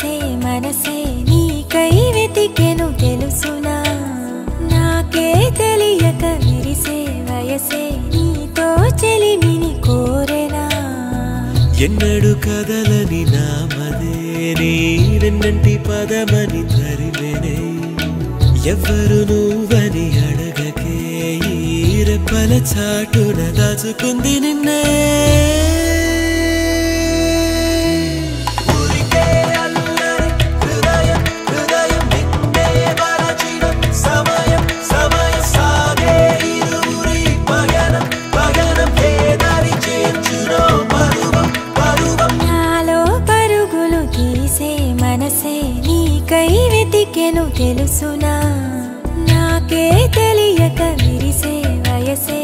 మెరిసే మనసే నీకై వెతికెను తెలుసునా నాకే తెలియక విరిసే వయసే నీతో చెలిమిని కోరెనా ఎన్నడు కదలని నామదే నీ వెన్నంటి పదమని తరిమెనే ఎవ్వరు నువ్వని అడగకే ఈ రెప్పల చాటున దాచుకుంది నిన్నే మనసే నీకై వెతికెను తెలుసునా నాకే తెలియక విరిసే వయసే